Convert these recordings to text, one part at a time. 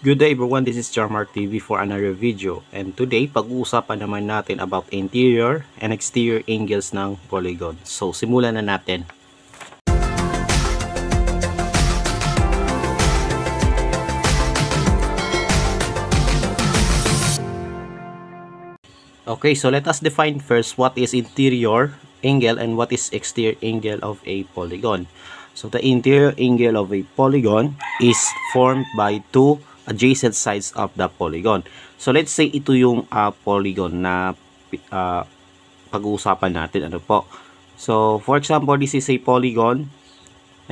Good day everyone, this is Jarmark TV for another video, and today pag-uusapan naman natin about interior and exterior angles ng polygon. So simulan na natin. Okay, so let us define first what is interior angle and what is exterior angle of a polygon. So the interior angle of a polygon is formed by two adjacent sides of the polygon. So let's say ito yung polygon na pag-uusapan natin, ano po. So for example, this is a polygon,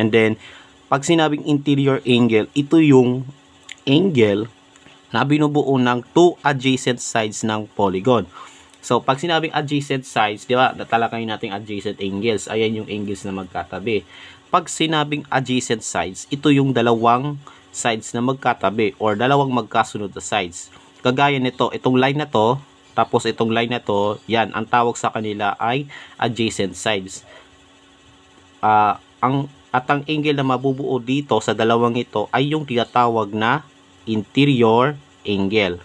and then pag sinabing interior angle, ito yung angle na binubuo ng two adjacent sides ng polygon. So pag sinabing adjacent sides, di ba, natalakay natin adjacent angles. Ayan yung angles na magkatabi. Pag sinabing adjacent sides, ito yung dalawang sides na magkatabi or dalawang magkasunod na sides. Kagaya nito, itong line na to, tapos itong line na to, yan, ang tawag sa kanila ay adjacent sides. Ang angle na mabubuo dito sa dalawang ito ay yung tinatawag na interior angle.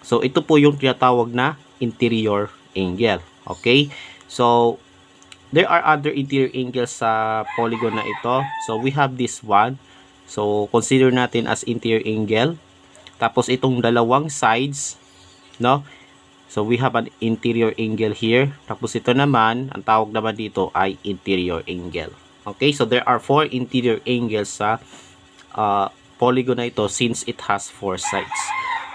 So ito po yung tinatawag na interior angle. Okay? So there are other interior angles sa polygon na ito. So we have this one. So consider natin as interior angle. Tapos itong dalawang sides, no? So we have an interior angle here. Tapos ito naman, ang tawag naman dito ay interior angle. Okay? So there are four interior angles sa polygon na ito since it has four sides.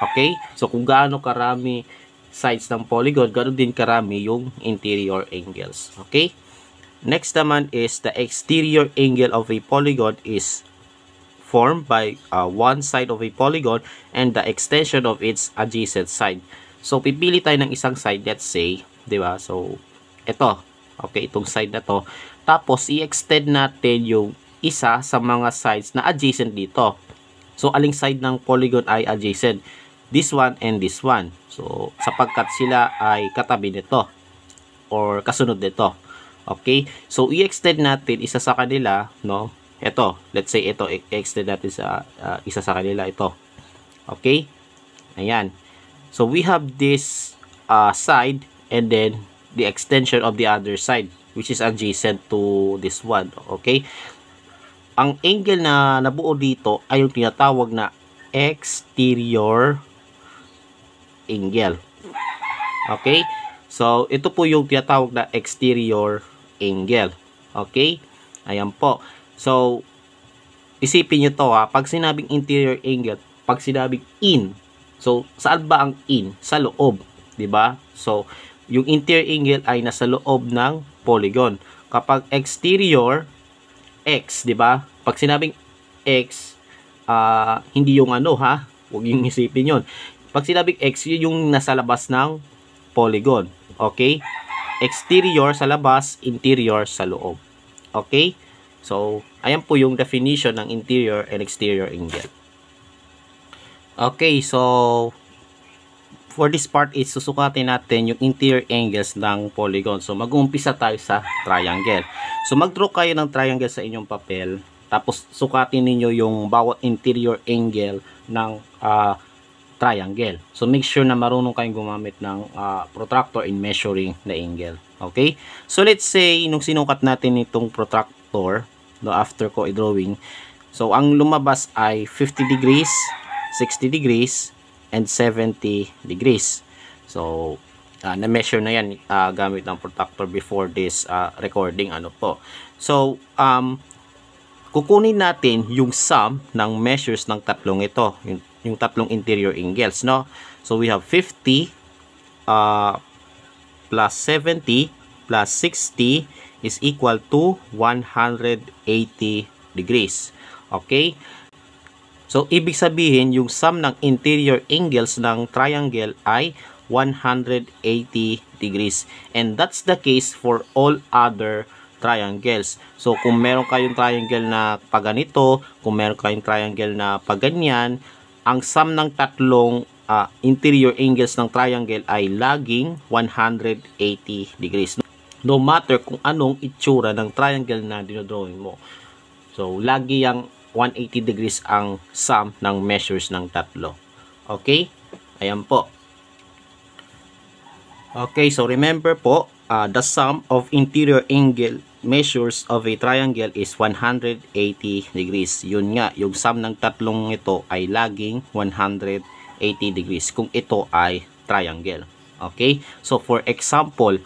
Okay? So kung gaano karami sides ng polygon, ganoon din karami yung interior angles. Okay? Next naman is the exterior angle of a polygon is formed by one side of a polygon and the extension of its adjacent side. So pipili tayo ng isang side, let's say, 'di ba? So ito, okay, itong side na to. Tapos i-extend natin yung isa sa mga sides na adjacent dito. So aling side ng polygon ay adjacent? This one and this one. So sapagkat sila ay katabi nito or kasunod nito. Okay? So i-extend natin isa sa kanila, no? Ito, let's say ito, i-extend natin sa isa sa kanila ito. Okay? Ayan. So we have this side and then the extension of the other side which is adjacent to this one. Okay? Ang angle na nabuo dito ay yung tinatawag na exterior angle. Okay? So, ito po yung tinatawag na exterior angle. Okay? Ayan po. So, isipin nyo to ha. Pag sinabing interior angle, pag sinabing in, so, saan ba ang in? Sa loob. Diba? So, yung interior angle ay nasa loob ng polygon. Kapag exterior, x, diba? Pag sinabing x, hindi yung ano ha. Huwag yung isipin yun. Pag sinabing x, yun yung nasa labas ng polygon. Okay? Exterior sa labas, interior sa loob. Okay? So, ayan po yung definition ng interior and exterior angle. Okay, so for this part is susukatin natin yung interior angles ng polygon. So, mag-uumpisa tayo sa triangle. So, mag-draw kayo ng triangle sa inyong papel. Tapos, sukatin ninyo yung bawat interior angle ng triangle. So make sure na marunong kayong gumamit ng protractor in measuring the angle. Okay? So let's say nung sinukat natin itong protractor, no, after ko i-drawing, so ang lumabas ay 50 degrees, 60 degrees, and 70 degrees. So na-measure na yan gamit ng protractor before this recording, ano po. So kukunin natin yung sum ng measures ng tatlong ito, yung tatlong interior angles, no? So we have 50 plus 70 plus 60 is equal to 180 degrees. Okay? So ibig sabihin yung sum ng interior angles ng triangle ay 180 degrees. And that's the case for all other triangles. So kung meron kayong triangle na paganito, kung meron kayong triangle na paganyan, ang sum ng tatlong interior angles ng triangle ay laging 180 degrees. No matter kung anong itsura ng triangle na dinodrawing mo. So, lagi yung 180 degrees ang sum ng measures ng tatlo. Okay? Ayan po. Okay, so remember po, the sum of interior angle measures of a triangle is 180 degrees. Yun nga, yung sum ng tatlong ito ay laging 180 degrees kung ito ay triangle. Okay? So, for example,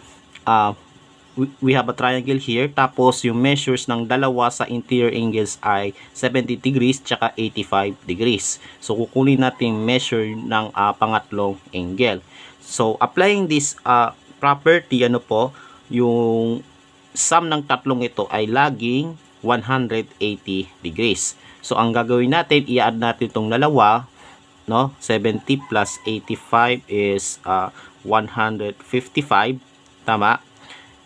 we have a triangle here, tapos yung measures ng dalawa sa interior angles ay 70 degrees tsaka 85 degrees. So kukunin natin measure ng pangatlong angle. So applying this property, ano po, yung sum ng tatlong ito ay laging 180 degrees. So ang gagawin natin, i-add natin itong dalawa, no? 70 plus 85 is 155, tama?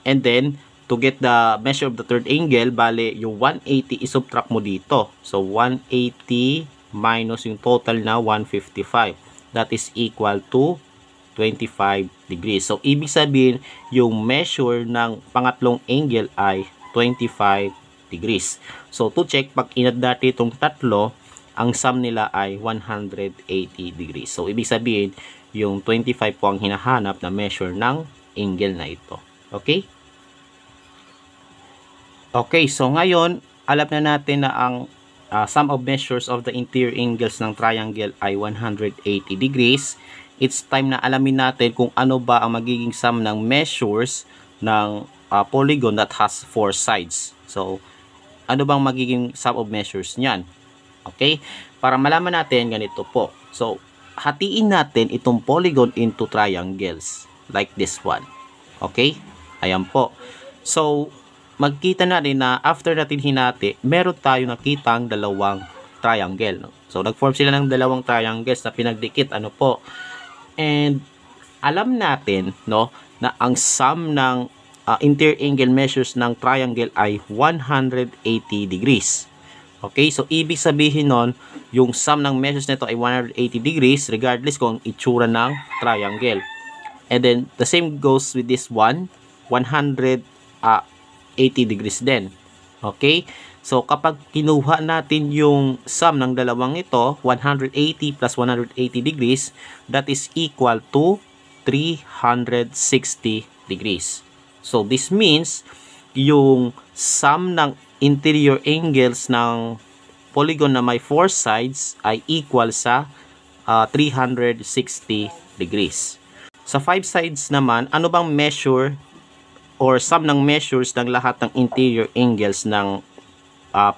And then, to get the measure of the third angle, bale, yung 180 isubtract mo dito. So, 180 minus yung total na 155. That is equal to 25 degrees. So, ibig sabihin, yung measure ng pangatlong angle ay 25 degrees. So, to check, pag inad natin itong tatlo, ang sum nila ay 180 degrees. So, ibig sabihin, yung 25 po ang hinahanap na measure ng angle na ito. Okay? Okay, so ngayon, alam na natin na ang sum of measures of the interior angles ng triangle ay 180 degrees. It's time na alamin natin kung ano ba ang magiging sum ng measures ng polygon that has 4 sides. So, ano bang magiging sum of measures niyan? Okay? Para malaman natin, ganito po. So, hatiin natin itong polygon into triangles like this one. Okay? Ayan po. So, magkita na rin na after natin hinati, meron tayo nakitang dalawang triangle. No? So, nag-form sila ng dalawang triangles na pinagdikit. Ano po? And, alam natin, no, na ang sum ng interior angle measures ng triangle ay 180 degrees. Okay? So, ibig sabihin nun, yung sum ng measures nito ay 180 degrees regardless kung itsura ng triangle. And then, the same goes with this one. 180 degrees din. Okay? So, kapag kinuha natin yung sum ng dalawang ito, 180 plus 180 degrees, that is equal to 360 degrees. So, this means yung sum ng interior angles ng polygon na may 4 sides ay equal sa 360 degrees. Sa 5 sides naman, ano bang measure or sum ng measures ng lahat ng interior angles ng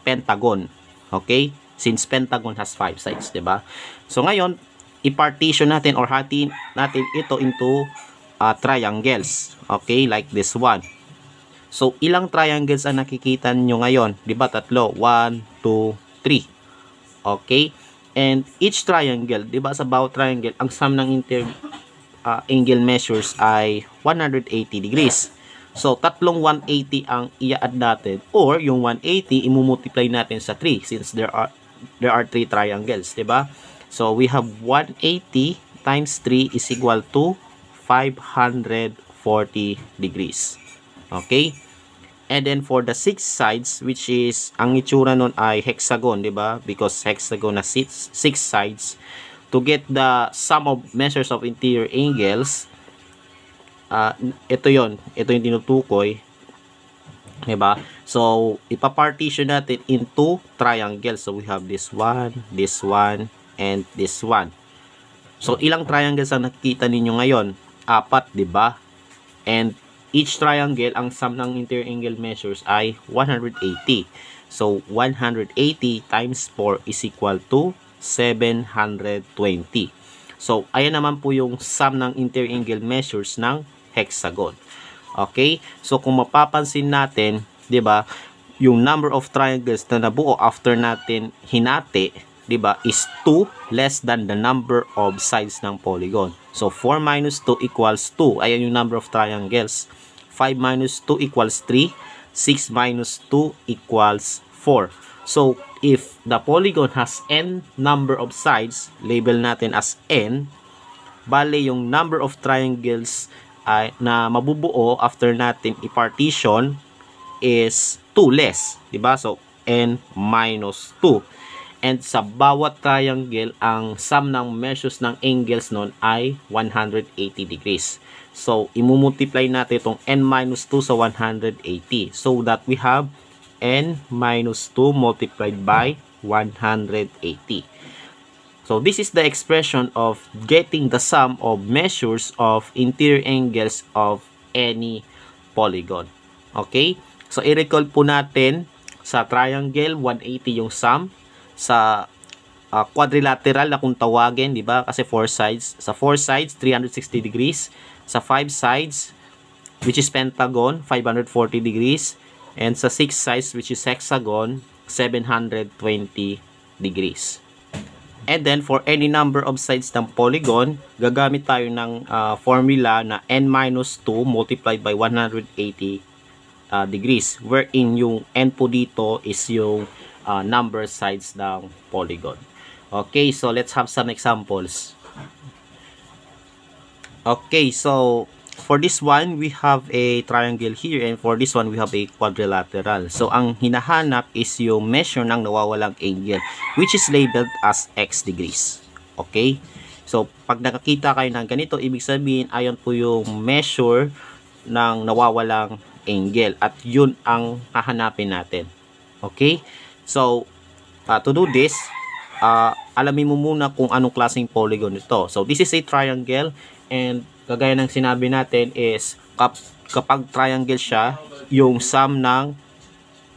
pentagon? Okay? Since pentagon has 5 sides, 'di ba? So ngayon, i-partition natin or hatiin natin ito into triangles. Okay? Like this one. So ilang triangles ang nakikita niyo ngayon? 'Di ba? Tatlo. 1, 2, 3. Okay? And each triangle, 'di ba, sa bawat triangle, ang sum ng interior angle measures ay 180 degrees. So, tatlong 180 ang i-add natin, or yung 180 i-multiply natin sa 3 since there are 3 triangles, 'di ba? So, we have 180 times 3 is equal to 540 degrees. Okay? And then for the 6 sides, which is ang itsura nun ay hexagon, 'di ba? Because hexagon has 6 sides. To get the sum of measures of interior angles, ito yung tinutukoy, diba? So, ipapartition natin into triangles. So, we have this one, and this one. So, ilang triangles ang nakikita ninyo ngayon? 4, diba? And each triangle, ang sum ng interior angle measures ay 180. So, 180 times 4 is equal to 720. So, ayan naman po yung sum ng interior angle measures ng hexagon. Okay? So, kung mapapansin natin, 'di ba, yung number of triangles na nabuo after natin hinati, 'di ba, is 2 less than the number of sides ng polygon. So, 4 minus 2 equals 2. Ayan yung number of triangles. 5 minus 2 equals 3. 6 minus 2 equals 4. So, if the polygon has n number of sides, label natin as n, bale yung number of triangles na mabubuo after natin i-partition is 2 less. Diba? So, n minus 2. And sa bawat triangle, ang sum ng measures ng angles nun ay 180 degrees. So, imumultiply natin itong n minus 2 sa 180. So that we have n minus 2 multiplied by 180. So, this is the expression of getting the sum of measures of interior angles of any polygon. Okay? So, i-recall po natin sa triangle, 180 yung sum. Sa quadrilateral na kung tawagin, di ba? Kasi 4 sides. Sa 4 sides, 360 degrees. Sa 5 sides, which is pentagon, 540 degrees. And sa 6 sides, which is hexagon, 720 degrees. And then, for any number of sides ng polygon, gagamit tayo ng formula na n minus 2 multiplied by 180 degrees. Wherein yung n po dito is yung number sides ng polygon. Okay, so let's have some examples. Okay, so for this one, we have a triangle here, and for this one, we have a quadrilateral. So, ang hinahanap is yung measure ng nawawalang angle, which is labeled as x degrees. Okay? So, pag nakakita kayo ng ganito, ibig sabihin, ayon po yung measure ng nawawalang angle. At yun ang hahanapin natin. Okay? So, to do this, alamin mo muna kung anong klaseng polygon ito. So, this is a triangle, and kagaya ng sinabi natin is kapag triangle siya, yung sum ng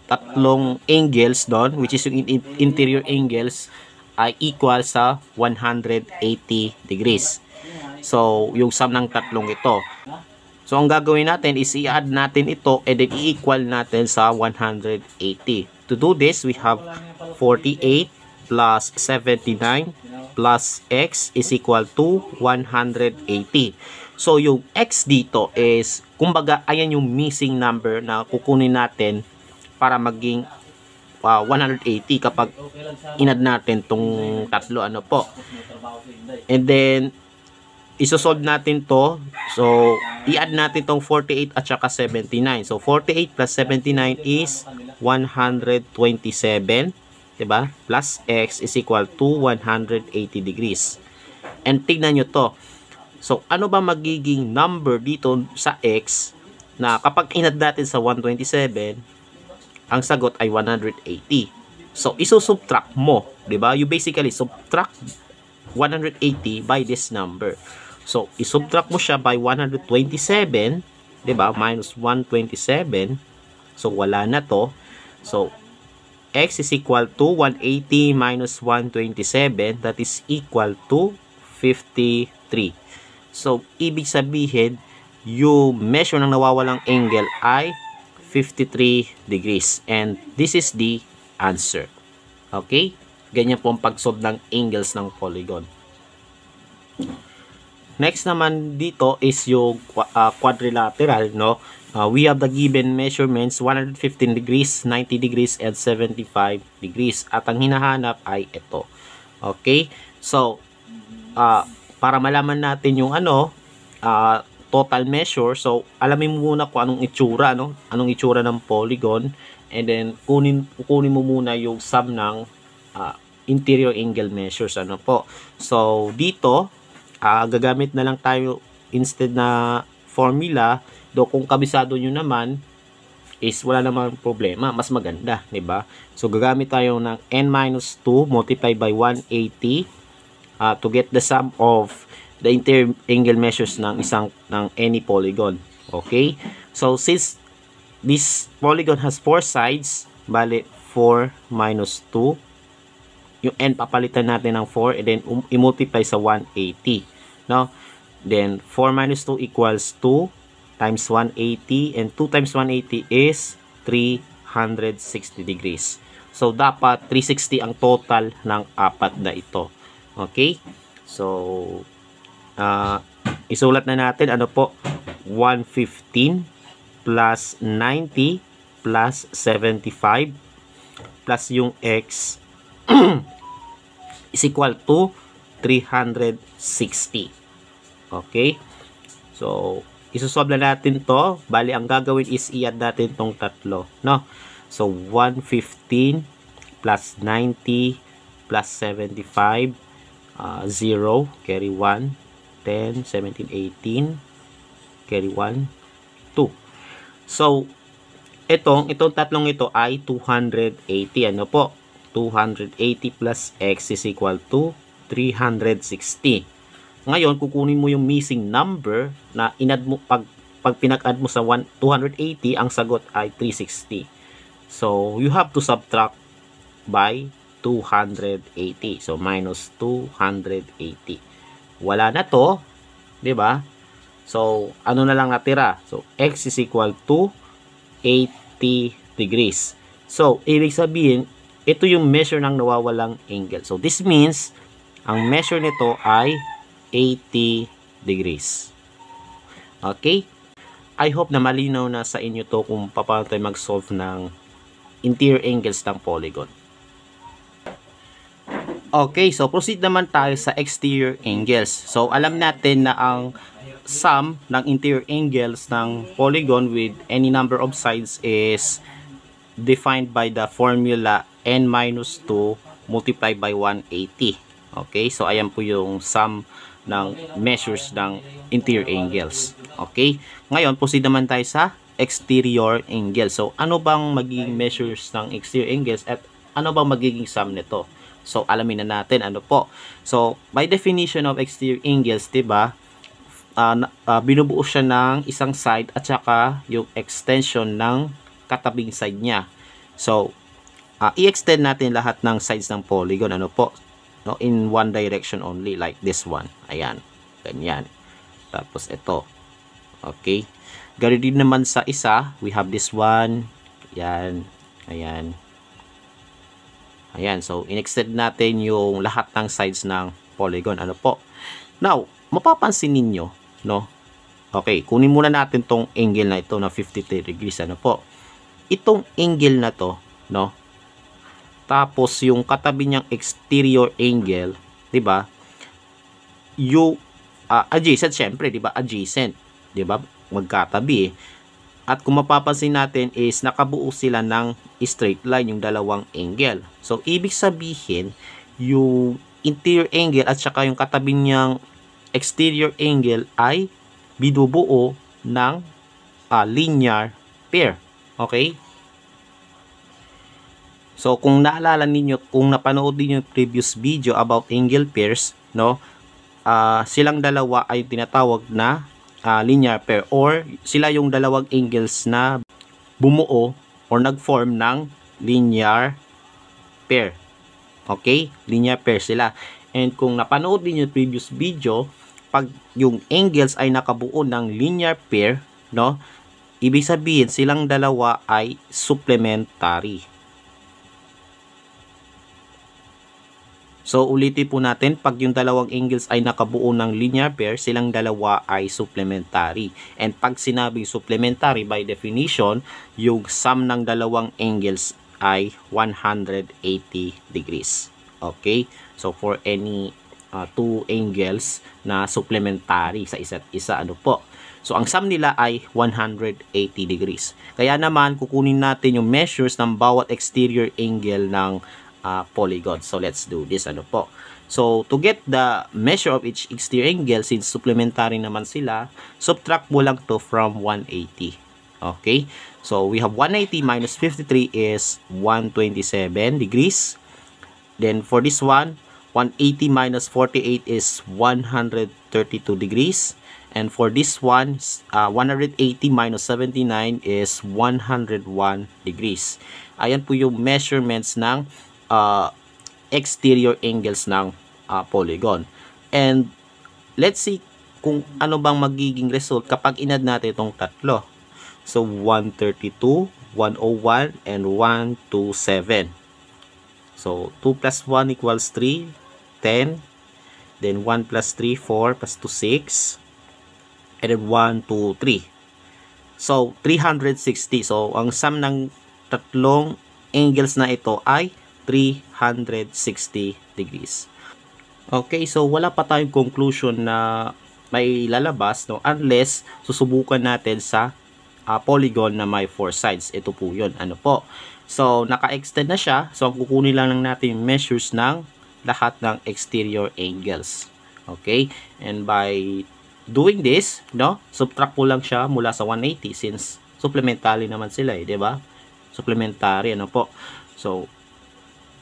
tatlong angles doon, which is yung interior angles, ay equal sa 180 degrees. So, yung sum ng tatlong ito. So, ang gagawin natin is i-add natin ito and then i-equal natin sa 180. To do this, we have 48 plus 79 plus x is equal to 180. So, yung x dito is, kumbaga, ayan yung missing number na kukunin natin para maging 180 kapag inad natin tong tatlo, ano po. And then, isosolve natin to. So, i-add natin tong 48 at saka 79. So, 48 plus 79 is 127. Diba? Plus x is equal to 180 degrees. And tignan nyo to. So, ano ba magiging number dito sa x na kapag inad natin sa 127, ang sagot ay 180. So, isusubtract mo. Diba? You basically subtract 180 by this number. So, isubtract mo siya by 127, diba? Minus 127. So, wala na to. So, x is equal to 180 minus 127. That is equal to 53. So, ibig sabihin, yung measure ng nawawalang angle ay 53 degrees. And this is the answer. Okay? Ganyan po ang pag-solve ng angles ng polygon. Next naman dito is yung quadrilateral, no? We have the given measurements 115 degrees, 90 degrees, and 75 degrees. At ang hinahanap ay ito. Okay? So, para malaman natin yung total measure, so alamin mo muna kung anong itsura, no? Anong itsura ng polygon. And then, kunin mo muna yung sum ng interior angle measures, ano po. So, dito, gagamit na lang tayo instead na formula. Do kung kabisado nyo naman is wala namang problema, mas maganda, di ba? So gagamit tayo ng n-2 multiplied by 180 to get the sum of the interior angle measures ng any polygon. Okay? So since this polygon has 4 sides, bali 4 minus 2, yung n papalitan natin ng 4 and then i-multiply sa 180. No? Then 4 minus 2 equals 2 times 180, and 2 times 180 is 360 degrees. So, dapat 360 ang total ng apat na ito. Okay? So, isulat na natin, ano po, 115 plus 90 plus 75 plus yung x is equal to 360. Okay? So, isosolve na natin to. Bali, ang gagawin is i-add natin tong tatlo. No? So 115 plus 90 plus 75, 0, carry 1, 10, 17, 18, carry 1, 2. So, itong tatlong ito ay 280. Ano po? 280 plus x is equal to 360. Ngayon, kukunin mo yung missing number na inad mo, pag pinag-add mo sa 280, ang sagot ay 360. So, you have to subtract by 280. So, minus 280. Wala na to, 'di ba? So, ano na lang natira? So, x is equal to 80 degrees. So, ibig sabihin, ito yung measure ng nawawalang angle. So, this means, ang measure nito ay 80 degrees. Okay? I hope na malinaw na sa inyo to kung paano tayo mag-solve ng interior angles ng polygon. Okay, so proceed naman tayo sa exterior angles. So, alam natin na ang sum ng interior angles ng polygon with any number of sides is defined by the formula n minus 2 multiplied by 180. Okay, so ayan po yung sum ng measures ng interior angles. Okay, ngayon proceed naman tayo sa exterior angle. So, ano bang magiging measures ng exterior angles at ano bang magiging sum nito? So, alamin na natin ano po. So, by definition of exterior angles, 'di ba? Binubuo siya ng isang side at saka yung extension ng katabing side niya. So, i-extend natin lahat ng sides ng polygon, ano po? No, in one direction only, like this one. Ayan. Ganyan. Tapos ito. Okay. Ganoon din naman sa isa, we have this one. Ayan. Ayan. Ayan, so in-extend natin yung lahat ng sides ng polygon. Ano po? Now, mapapansin ninyo, no? Okay, kunin muna natin tong angle na ito na 53 degrees. Ano po? Itong angle na to, no? Tapos yung katabi niyang exterior angle, 'di ba? Yung adjacent syempre, 'di ba? Adjacent, 'di ba? Magkatabi eh. At kung mapapansin natin is nakabuo sila ng straight line yung dalawang angle. So, ibig sabihin, yung interior angle at saka yung katabi niyang exterior angle ay binubuo ng linear pair. Okay? So, kung naalala ninyo, kung napanood niyo yung previous video about angle pairs, no? Silang dalawa ay tinatawag na linear pair or sila yung dalawang angles na bumuo or nag-form ng linear pair. Okay? Linear pair sila. And kung napanood niyo yung previous video, pag yung angles ay nakabuo ng linear pair, no? Ibig sabihin silang dalawa ay supplementary. So, ulitin po natin, pag yung dalawang angles ay nakabuo ng linear pair, silang dalawa ay supplementary. And pag sinabing supplementary, by definition, yung sum ng dalawang angles ay 180 degrees. Okay? So, for any two angles na supplementary sa isa't isa, ano po? So, ang sum nila ay 180 degrees. Kaya naman, kukunin natin yung measures ng bawat exterior angle ng polygon. So, let's do this. Ano po? So, to get the measure of each exterior angle, since supplementary naman sila, subtract mo lang to from 180. Okay? So, we have 180 minus 53 is 127 degrees. Then, for this one, 180 minus 48 is 132 degrees. And for this one, 180 minus 79 is 101 degrees. Ayan po yung measurements ng exterior angles ng polygon. And let's see kung ano bang magiging result kapag inad natin itong tatlo. So 132, 101, and 127. So 2 plus 1 equals 3, 10. Then 1 plus 3, 4, plus 2, 6. And then 1, 2, 3. So 360. So ang sum ng tatlong angles na ito ay 360 degrees. Okay, so wala pa tayong conclusion na may lalabas, no, unless susubukan natin sa polygon na may 4 sides. Ito po yun. Ano po? So, naka-extend na siya. So, ang kukunin lang natin yung measures ng lahat ng exterior angles. Okay? And by doing this, no, subtract po lang siya mula sa 180 since supplementary naman sila, di ba? Supplementary, ano po? So,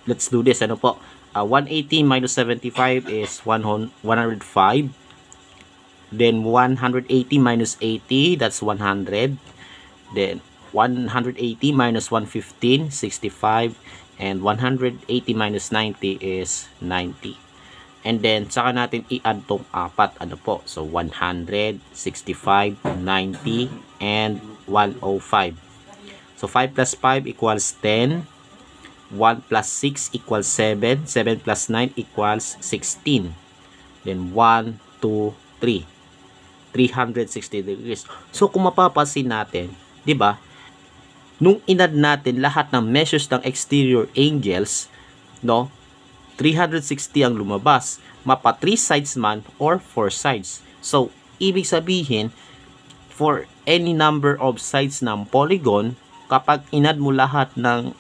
let's do this, ano po? 180 minus 75 is 105. Then 180 minus 80, that's 100. Then 180 minus 115, 65. And 180 minus 90 is 90. And then saka natin i-add tong apat, ano po? So 100, 65, 90, and 105. So 5 plus 5 equals 10. 1 plus 6 equals 7. 7 plus 9 equals 16. Then 1, 2, 3. 360 degrees. So kung mapapansin natin, 'di ba? Nung inad natin lahat ng measures ng exterior angles, no? 360 ang lumabas. Mapa 3 sides man or 4 sides. So ibig sabihin, for any number of sides ng polygon, kapag inad mo lahat ng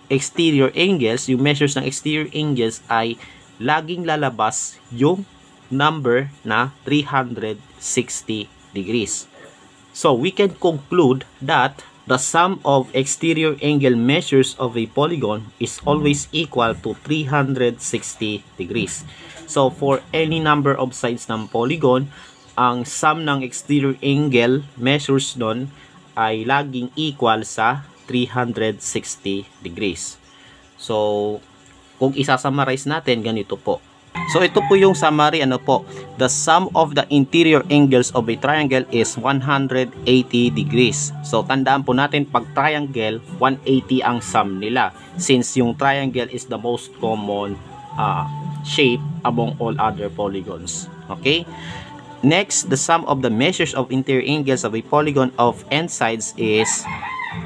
exterior angles, yung measures ng exterior angles ay laging lalabas yung number na 360 degrees. So we can conclude that the sum of exterior angle measures of a polygon is always equal to 360 degrees. So for any number of sides ng polygon, ang sum ng exterior angle measures doon ay laging equal sa 360 degrees. So, kung isa-summarize natin, ganito po. So, ito po yung summary, ano po. The sum of the interior angles of a triangle is 180 degrees. So, tandaan po natin, pag triangle, 180 ang sum nila. Since yung triangle is the most common shape among all other polygons. Okay? Next, the sum of the measures of interior angles of a polygon of n sides is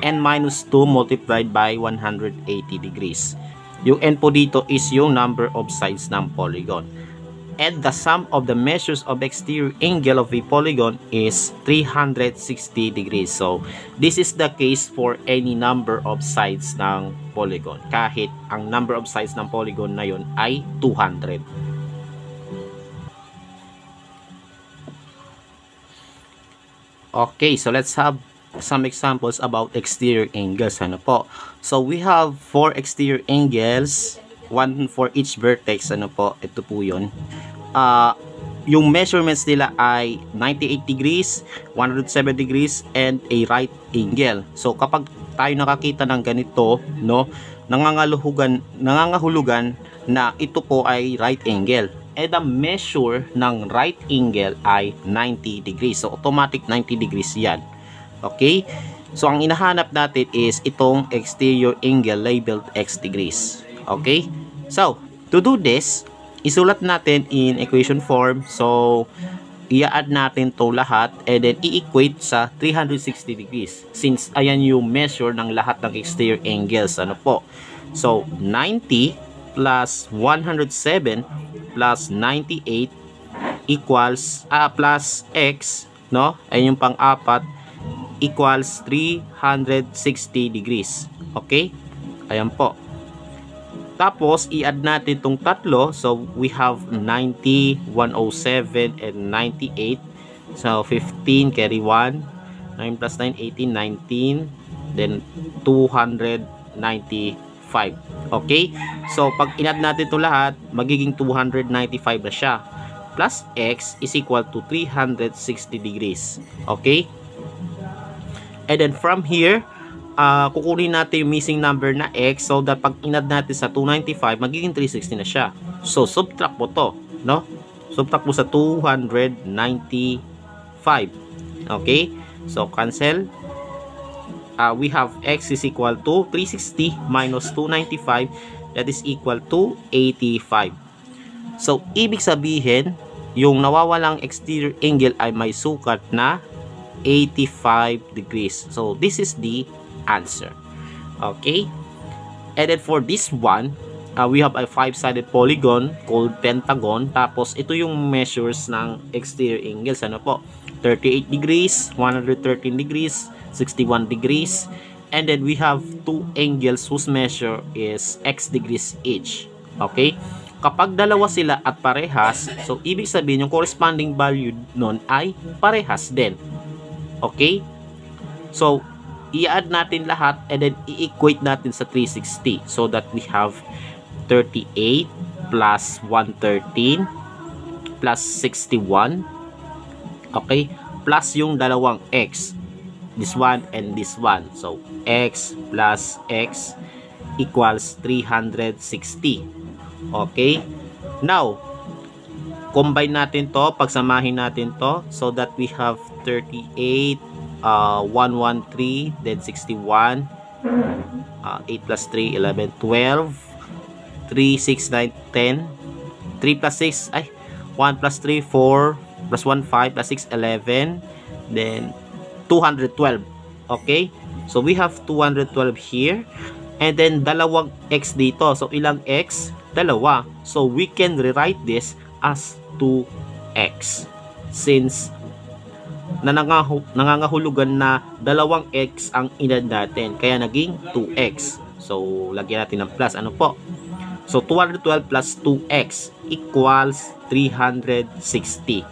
n minus 2 multiplied by 180 degrees. Yung n po dito is yung number of sides ng polygon. And the sum of the measures of exterior angle of a polygon is 360 degrees. So, this is the case for any number of sides ng polygon. Kahit ang number of sides ng polygon na yun ay 200. Okay, so let's have some examples about exterior angles. Ano po? So we have 4 exterior angles, 1 for each vertex. Ano po? Ito po yun. Yung measurements nila ay 98 degrees, 107 degrees, and a right angle. So kapag tayo nakakita ng ganito, no, nangangahulugan na ito po ay right angle. And the measure ng right angle ay 90 degrees. So automatic 90 degrees yan. Okay? So, ang inahanap natin is itong exterior angle labeled x degrees. Okay? So, to do this, isulat natin in equation form. So, i-add natin to lahat and then i-equate sa 360 degrees. Since, ayan yung measure ng lahat ng exterior angles. Ano po? So, 90 plus 107 plus 98 equals, plus x, no? Ayan yung pang-apat, equals 360 degrees. Okay? Ayan po. Tapos, i-add natin itong tatlo. So, we have 90, 107, and 98. So, 15, carry 1. 9 plus 9, 18, 19. Then, 295. Okay? So, pag in-add natin ito lahat, magiging 295 na siya. Plus x is equal to 360 degrees. Okay? And then from here, kukunin natin yung missing number na x. So that pag in-add natin sa 295, magiging 360 na siya. So subtract mo to, no? Subtract mo sa 295. Okay? So cancel. We have x is equal to 360 minus 295. That is equal to 85. So ibig sabihin, yung nawawalang exterior angle ay may sukat na 85 degrees. So this is the answer. Okay? And then for this one, we have a 5-sided polygon called pentagon. Tapos ito yung measures ng exterior angles. Ano po? 38 degrees, 113 degrees, 61 degrees, and then we have two angles whose measure is x degrees each. Okay? Kapag dalawa sila at parehas, so ibig sabihin yung corresponding value nun ay parehas din. Okay? So, i-add natin lahat and then i-equate natin sa 360 so that we have 38 plus 113 plus 61, okay, plus yung dalawang x, this one and this one. So, x plus x equals 360. Okay? Now, combine natin to, pagsamahin natin to so that we have 38, 113, then 61, 8 plus 3, 11, 12, 3, 6, 9, 10, 3 plus 6, 1 plus 3, 4, plus 1, 5, plus 6, 11, then 212. Okay? So, we have 212 here. And then, dalawang x dito. So, ilang x? Dalawa. So, we can rewrite this as 2x. Since, nangangahulugan na dalawang x ang inad natin. Kaya, naging 2x. So, lagyan natin ng plus. Ano po? So, 212 plus 2x equals 360.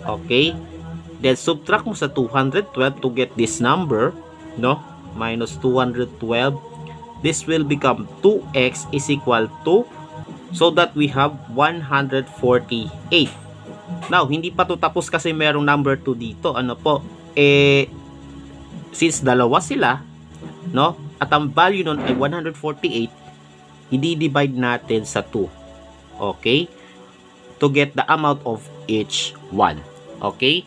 Okay? Then, subtract mo sa 212 to get this number, no? Minus 212. This will become 2x is equal to, so that we have 148. Now, hindi pa to tapos kasi merong number 2 dito. Ano po? Since dalawa sila, no? At ang value nun ay 148, i-divide natin sa 2. Okay? To get the amount of each one. Okay?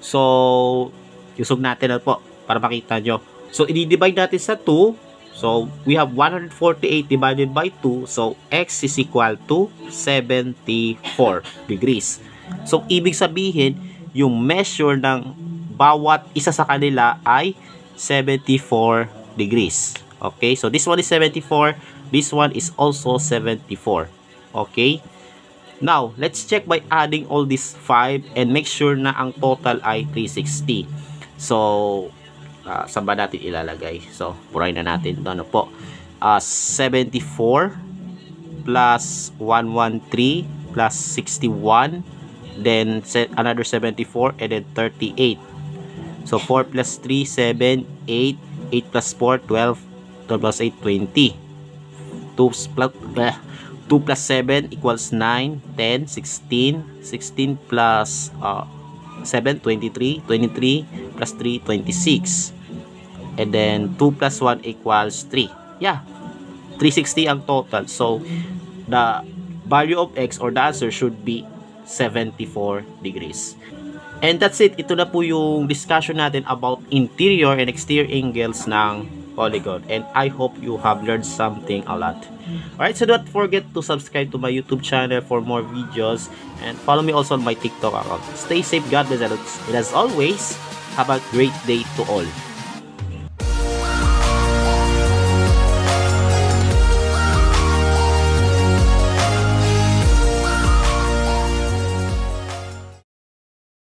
So, usog natin na po para makita nyo. So, i-divide natin sa 2. So, we have 148 divided by 2. So, x is equal to 74 degrees. So, ibig sabihin, yung measure ng bawat isa sa kanila ay 74 degrees. Okay? So, this one is 74. This one is also 74. Okay? Now, let's check by adding all these 5 and make sure na ang total ay 360. So, saan ba natin ilalagay? So, purahin na natin. Ano po? 74 plus 113 plus 61, then another 74, and then 38. So, 4 plus 3, 7, 8, 8 plus 4, 12, 12 plus 8, 20. 2 plus 7 equals 9, 10, 16, 16 plus 7, 23, 23 plus 3, 26. And then 2 plus 1 equals 3. Yeah, 360 ang total. So, the value of x or the answer should be 74 degrees. And that's it. Ito na po yung discussion natin about interior and exterior angles ng polygon. And I hope you have learned something a lot. Alright, so don't forget to subscribe to my YouTube channel for more videos. And follow me also on my TikTok account. Stay safe, God bless, and as always, have a great day to all.